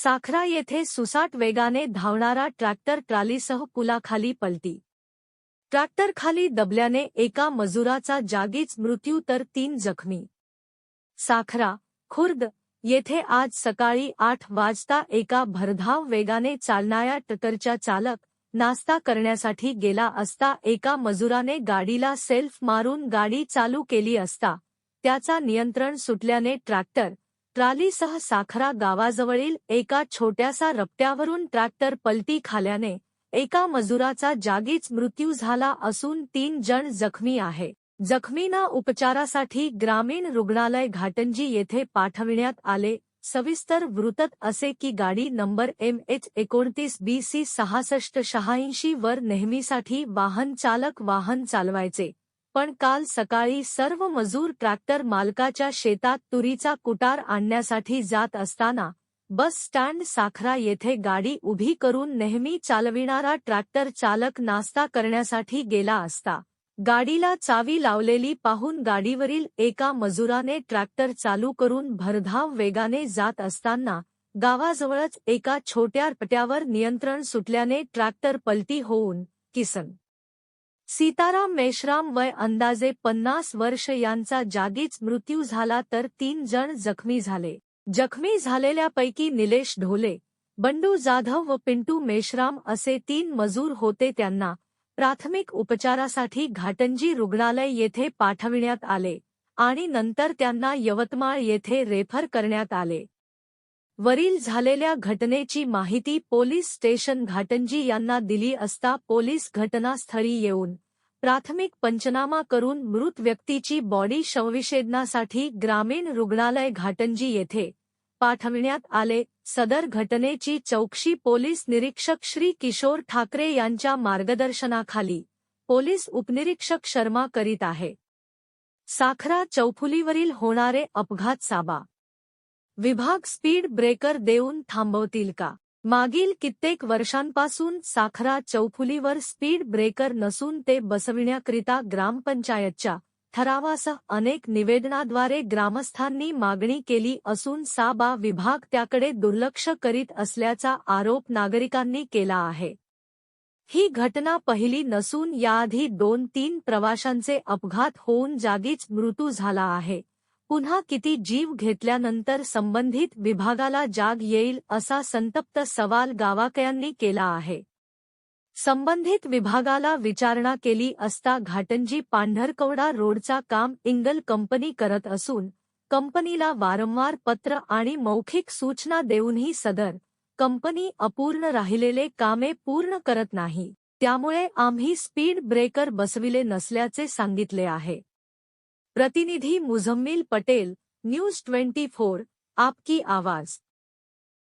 साखरा येथे सुसाट वेगाने धावणारा ट्रॅक्टर ट्रॉलीसह पुलाखाली पलटी. ट्रॅक्टरखाली दबल्याने एका मजुराचा जागीच मृत्यू तर 3 जखमी. साखरा, खुर्द येथे आज सकाळी 8 वाजता एका भरधाव वेगाने चालणाऱ्या ट्रॅक्टरचा चालक नाश्ता करण्यासाठी गेला असता एका मजुराने गाडीला सेल्फ मारून गाडी चालू केली असता त्याचा नियंत्रण सुटल्याने ट्रॅक्टर ट्रॉलीसह साखरा गावाजवळील एका छोट्याशा रस्त्यावरून ट्रॅक्टर पलटी खाल्याने एका मजुराचा जागीच मृत्यू झाला असून 3 जण जखमी आहे. जखमींना उपचारासाठी ग्रामीण रुग्णालय घाटंजी येथे पाठविण्यात आले. सविस्तर वृत्त असे की गाडी नंबर MH29BC 6686 वर नेहमीसाठी वाहन चालक वाहन चालवायचे, पण काल सकाळी सर्व मजूर ट्रॅक्टर मालकाच्या शेतात तुरीचा कुटार आणण्यासाठी जात असताना बस स्टँड साखरा येथे गाडी उभी करून नेहमी चालविणारा ट्रॅक्टर चालक नाश्ता करण्यासाठी गेला असता गाडीला चावी लावलेली पाहून गाडीवरील एका मजुराने ट्रॅक्टर चालू करून भरधाव वेगाने जात असताना गावाजवळच एका छोट्या रस्त्यावर नियंत्रण सुटल्याने ट्रॅक्टर पलटी होऊन किसन सीताराम मेश्राम वय अंदाजे 50 वर्ष यांचा जागीच मृत्यू झाला तर 3 जण जखमी झाले. जखमी झालेल्यापैकी निलेश ढोले, बंडू जाधव व पिंटू मेश्राम असे 3 मजूर होते. त्यांना प्राथमिक उपचारासाठी घाटंजी रुग्णालय येथे पाठविण्यात आले आणि नंतर त्यांना यवतमाळ येथे रेफर करण्यात आले. वरील झालेल्या घटनेची माहिती पोलीस स्टेशन घाटंजी यांना दिली असता पोलीस घटनास्थळी येऊन प्राथमिक पंचनामा करून मृत व्यक्तीची बॉडी शवविच्छेदनासाठी ग्रामीण रुग्णालय घाटंजी येथे पाठविण्यात आले. सदर घटनेची चौकशी पोलीस निरीक्षक श्री किशोर ठाकरे यांच्या मार्गदर्शनाखाली पोलीस उपनिरीक्षक शर्मा करीत आहे. साखरा चौफुलीवरील होणारे अपघात साबा विभाग स्पीड ब्रेकर देऊन थांबवतील का? मागील कित्येक वर्षांपासून साखरा चौफुलीवर स्पीड ब्रेकर नसून ते बसविण्याकरिता ग्रामपंचायतच्या ठरावासह अनेक निवेदनाद्वारे ग्रामस्थांनी मागणी केली असून साबा विभाग त्याकडे दुर्लक्ष करीत असल्याचा आरोप नागरिकांनी केला आहे. ही घटना पहिली नसून याआधी 2-3 प्रवाशांचे अपघात होऊन जागीच मृत्यू झाला आहे. पुन्हा किती जीव घेतल्यानंतर संबंधित विभागाला जाग येईल असा संतप्त सवाल गावकऱ्यांनी केला आहे. संबंधित विभागाला विचारणा केली असता घाटंजी पांढरकवडा रोडचा काम इंगल कंपनी करत असून कंपनीला वारंवार पत्र आणि मौखिक सूचना देऊनही सदर कंपनी अपूर्ण राहिलेले कामे पूर्ण करत नाही. त्यामुळे आम्ही स्पीड ब्रेकर बसविले नसल्याचे सांगितले आहे. प्रतिनिधी मुझम्मिल पटेल, न्यूज 24, आपकी आवाज.